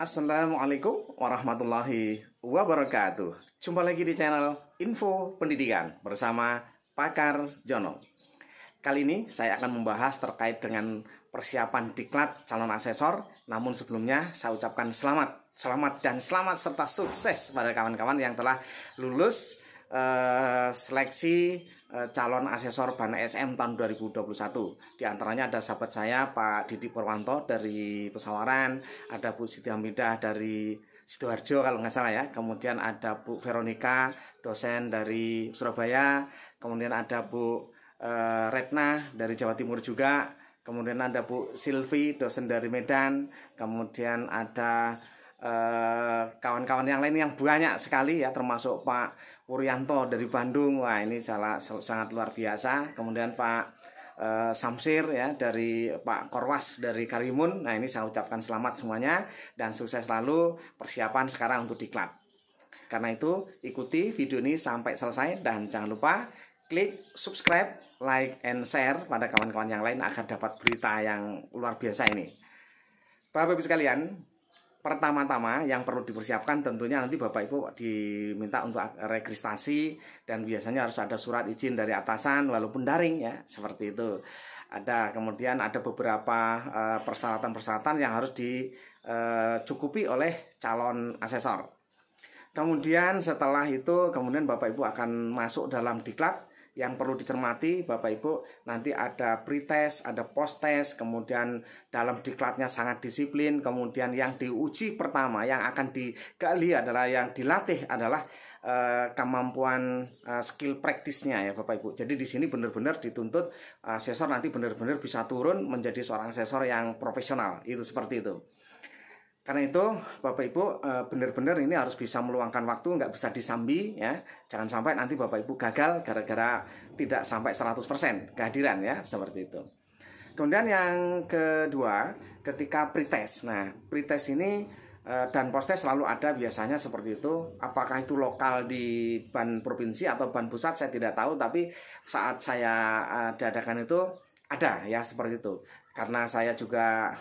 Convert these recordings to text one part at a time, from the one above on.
Assalamualaikum warahmatullahi wabarakatuh. Jumpa lagi di channel Info Pendidikan bersama Pakar Jono. Kali ini saya akan membahas terkait dengan persiapan diklat calon asesor. Namun sebelumnya saya ucapkan selamat serta sukses pada kawan-kawan yang telah lulus seleksi calon asesor BAN SM tahun 2021. Di antaranya ada sahabat saya Pak Didi Purwanto dari Pesawaran, ada Bu Siti Hamidah dari Sidoarjo kalau nggak salah ya. Kemudian ada Bu Veronica, dosen dari Surabaya. Kemudian ada Bu Retna dari Jawa Timur juga. Kemudian ada Bu Silvi, dosen dari Medan. Kemudian ada kawan-kawan yang lain yang banyak sekali ya, termasuk Pak Wuryanto dari Bandung. Wah, ini sangat luar biasa. Kemudian Pak Samsir ya dari Pak Korwas dari Karimun. Nah, ini saya ucapkan selamat semuanya dan sukses selalu persiapan sekarang untuk diklat. Karena itu ikuti video ini sampai selesai dan jangan lupa klik subscribe, like, and share pada kawan-kawan yang lain agar dapat berita yang luar biasa ini. Bapak Ibu sekalian, pertama-tama yang perlu dipersiapkan tentunya nanti Bapak Ibu diminta untuk registrasi dan biasanya harus ada surat izin dari atasan walaupun daring ya, seperti itu. Kemudian ada beberapa persyaratan-persyaratan yang harus dicukupi oleh calon asesor. Kemudian setelah itu Bapak Ibu akan masuk dalam diklat. Yang perlu dicermati Bapak Ibu, nanti ada pretest, ada post-test, kemudian dalam diklatnya sangat disiplin, kemudian yang diuji pertama, yang akan digali adalah, yang dilatih adalah kemampuan skill praktisnya ya Bapak Ibu. Jadi di sini benar-benar dituntut asesor nanti benar-benar bisa turun menjadi seorang asesor yang profesional, itu seperti itu. Karena itu Bapak Ibu benar-benar ini harus bisa meluangkan waktu, nggak bisa disambi ya. Jangan sampai nanti Bapak Ibu gagal gara-gara tidak sampai 100% kehadiran ya, seperti itu. Kemudian yang kedua, ketika pretest. Nah, pretest ini dan posttest selalu ada biasanya seperti itu. Apakah itu lokal di BAN provinsi atau BAN pusat saya tidak tahu, tapi saat saya diadakan itu ada ya, seperti itu. Karena saya juga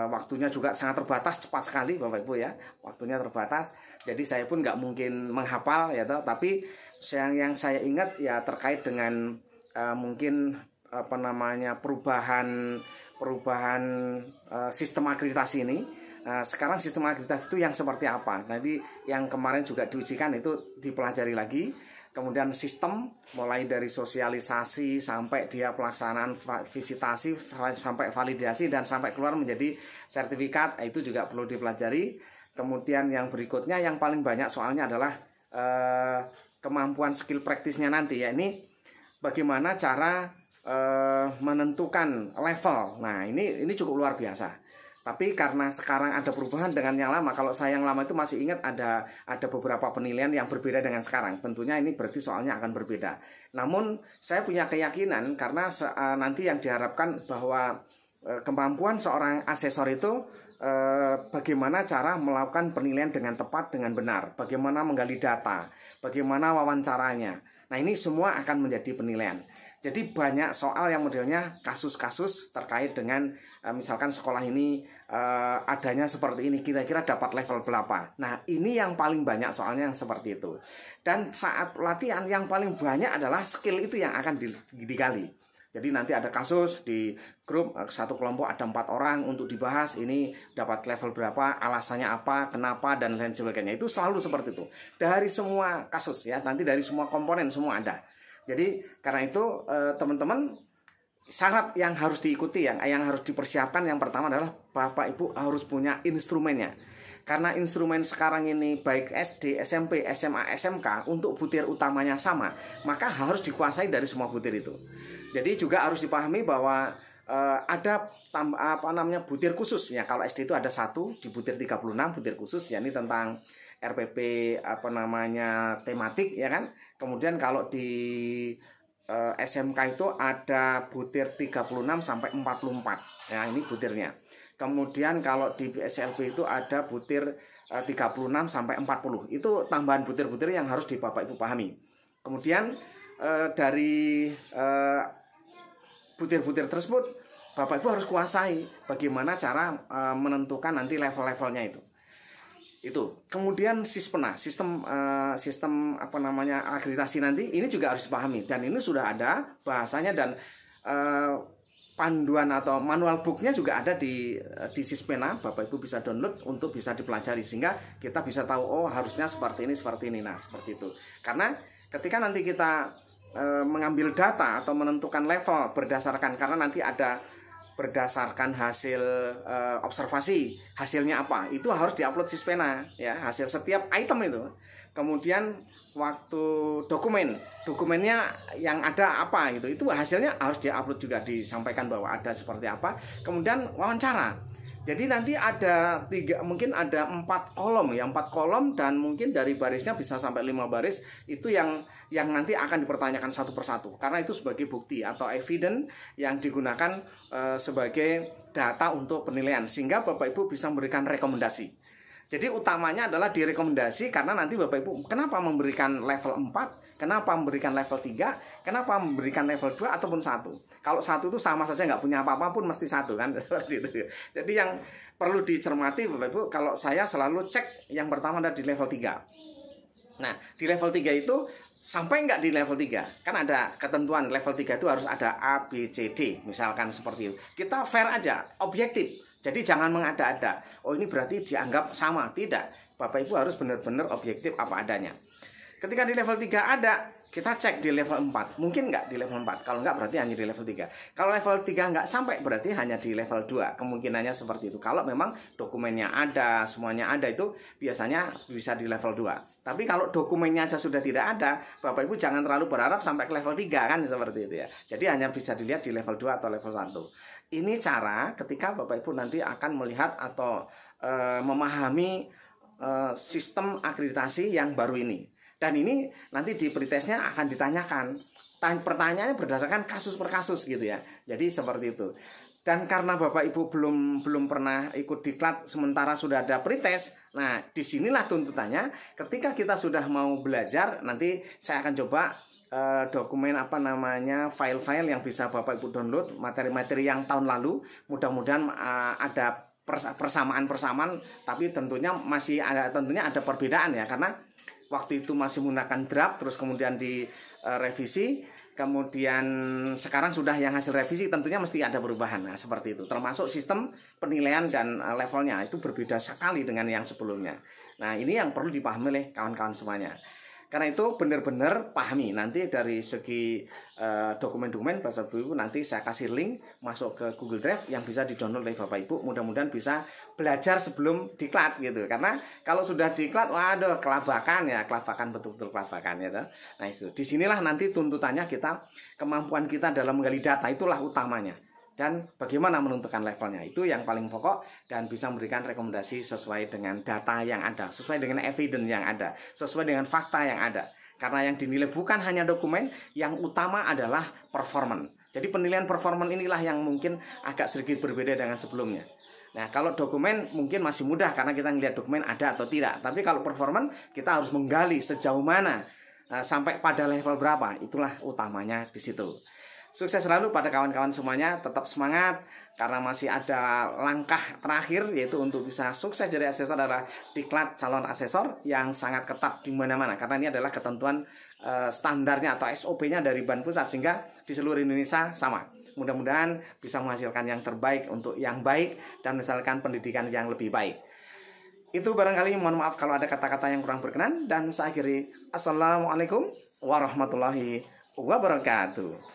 waktunya juga sangat terbatas, cepat sekali Bapak Ibu ya, waktunya terbatas. Jadi saya pun nggak mungkin menghafal ya, tapi yang saya ingat ya terkait dengan mungkin perubahan sistem akreditasi ini. Sekarang sistem akreditasi itu yang seperti apa? Nanti yang kemarin juga diujikan itu dipelajari lagi. Kemudian sistem mulai dari sosialisasi sampai dia pelaksanaan visitasi sampai validasi dan sampai keluar menjadi sertifikat, itu juga perlu dipelajari. Kemudian yang berikutnya yang paling banyak soalnya adalah kemampuan skill praktisnya nanti ya, ini bagaimana cara menentukan level. Nah, ini cukup luar biasa. Tapi karena sekarang ada perubahan dengan yang lama, kalau saya yang lama itu masih ingat ada beberapa penilaian yang berbeda dengan sekarang. Tentunya ini berarti soalnya akan berbeda. Namun saya punya keyakinan karena nanti yang diharapkan bahwa kemampuan seorang asesor itu bagaimana cara melakukan penilaian dengan tepat, dengan benar, bagaimana menggali data, bagaimana wawancaranya. Nah, ini semua akan menjadi penilaian. Jadi banyak soal yang modelnya kasus-kasus terkait dengan misalkan sekolah ini adanya seperti ini, kira-kira dapat level berapa. Nah, ini yang paling banyak soalnya yang seperti itu. Dan saat latihan yang paling banyak adalah skill itu yang akan digali. Jadi nanti ada kasus di grup, satu kelompok ada 4 orang untuk dibahas ini dapat level berapa, alasannya apa, kenapa, dan lain sebagainya. Itu selalu seperti itu. Dari semua kasus ya, nanti dari semua komponen semua ada. Jadi karena itu teman-teman, syarat yang harus diikuti, yang harus dipersiapkan yang pertama adalah Bapak Ibu harus punya instrumennya. Karena instrumen sekarang ini baik SD, SMP, SMA, SMK untuk butir utamanya sama, maka harus dikuasai dari semua butir itu. Jadi juga harus dipahami bahwa ada butir khusus ya. Kalau SD itu ada 1 di butir 36 butir khusus ya, ini tentang RPP tematik ya kan. Kemudian kalau di SMK itu ada butir 36 sampai 44. Ya, ini butirnya. Kemudian kalau di SLB itu ada butir 36 sampai 40. Itu tambahan butir-butir yang harus Bapak Ibu pahami. Kemudian dari butir-butir tersebut Bapak Ibu harus kuasai bagaimana cara menentukan nanti level-levelnya itu. Itu. Kemudian SISPENA, sistem apa namanya akreditasi nanti ini juga harus dipahami, dan ini sudah ada bahasanya, dan panduan atau manual booknya juga ada di SISPENA. Bapak Ibu bisa download untuk bisa dipelajari, sehingga kita bisa tahu oh harusnya seperti ini. Nah, seperti itu. Karena ketika nanti kita mengambil data atau menentukan level berdasarkan, karena nanti ada berdasarkan hasil observasi, hasilnya apa, itu harus diupload SISPENA ya, hasil setiap item itu. Kemudian waktu dokumennya yang ada apa gitu, itu hasilnya harus diupload juga, disampaikan bahwa ada seperti apa. Kemudian wawancara, jadi nanti ada mungkin ada 4 kolom ya, 4 kolom, dan mungkin dari barisnya bisa sampai 5 baris, itu yang nanti akan dipertanyakan satu persatu, karena itu sebagai bukti atau evidence yang digunakan sebagai data untuk penilaian, sehingga Bapak Ibu bisa memberikan rekomendasi. Jadi utamanya adalah direkomendasi, karena nanti Bapak Ibu kenapa memberikan level 4, kenapa memberikan level 3, kenapa memberikan level 2 ataupun 1. Kalau 1 itu sama saja nggak punya apa-apa pun mesti 1 kan, seperti itu. Jadi yang perlu dicermati Bapak Ibu, kalau saya selalu cek yang pertama ada di level 3. Nah, di level 3 itu sampai nggak di level 3, kan ada ketentuan level 3 itu harus ada A, B, C, D, misalkan seperti itu. Kita fair aja, objektif. Jadi jangan mengada-ada. Oh ini berarti dianggap sama. Tidak. Bapak Ibu harus benar-benar objektif apa adanya. Ketika di level 3 ada, kita cek di level 4. Mungkin nggak di level 4. Kalau nggak berarti hanya di level 3. Kalau level 3 nggak sampai, berarti hanya di level 2. Kemungkinannya seperti itu. Kalau memang dokumennya ada, semuanya ada, itu biasanya bisa di level 2. Tapi kalau dokumennya aja sudah tidak ada, Bapak Ibu jangan terlalu berharap sampai ke level 3 kan, seperti itu ya. Jadi hanya bisa dilihat di level 2 atau level 1. Ini cara ketika Bapak Ibu nanti akan melihat atau memahami sistem akreditasi yang baru ini. Dan ini nanti di pretestnya akan ditanyakan. Pertanyaannya berdasarkan kasus per kasus gitu ya. Jadi seperti itu. Dan karena Bapak Ibu belum pernah ikut diklat, sementara sudah ada pretest. Nah, disinilah tuntutannya. Ketika kita sudah mau belajar, nanti saya akan coba dokumen apa namanya, file-file yang bisa Bapak Ibu download, materi-materi yang tahun lalu. Mudah-mudahan ada persamaan, tapi tentunya ada perbedaan ya, karena waktu itu masih menggunakan draft, terus kemudian direvisi, kemudian sekarang sudah yang hasil revisi, tentunya mesti ada perubahan. Nah, seperti itu. Termasuk sistem penilaian dan levelnya itu berbeda sekali dengan yang sebelumnya. Nah, ini yang perlu dipahami oleh kawan-kawan semuanya. Karena itu benar-benar pahami. Nanti dari segi dokumen-dokumen Bapak Ibu nanti saya kasih link masuk ke Google Drive yang bisa di-download oleh Bapak Ibu. Mudah-mudahan bisa belajar sebelum diklat gitu. Karena kalau sudah diklat, waduh, kelabakan betul-betul kelabakan ya. Nah, itu. Disinilah nanti tuntutannya kita, kemampuan kita dalam menggali data itulah utamanya. Dan bagaimana menentukan levelnya, itu yang paling pokok, dan bisa memberikan rekomendasi sesuai dengan data yang ada, sesuai dengan evidence yang ada, sesuai dengan fakta yang ada. Karena yang dinilai bukan hanya dokumen, yang utama adalah performance. Jadi penilaian performance inilah yang mungkin agak sedikit berbeda dengan sebelumnya. Nah, kalau dokumen mungkin masih mudah karena kita melihat dokumen ada atau tidak. Tapi kalau performance kita harus menggali sejauh mana, sampai pada level berapa, itulah utamanya di situ. Sukses selalu pada kawan-kawan semuanya, tetap semangat, karena masih ada langkah terakhir, yaitu untuk bisa sukses jadi asesor adalah diklat calon asesor yang sangat ketat di mana-mana, karena ini adalah ketentuan standarnya atau SOP-nya dari Ban Pusat, sehingga di seluruh Indonesia sama. Mudah-mudahan bisa menghasilkan yang terbaik untuk yang baik dan misalkan pendidikan yang lebih baik. Itu barangkali, mohon maaf kalau ada kata-kata yang kurang berkenan, dan saya akhiri. Assalamualaikum warahmatullahi wabarakatuh.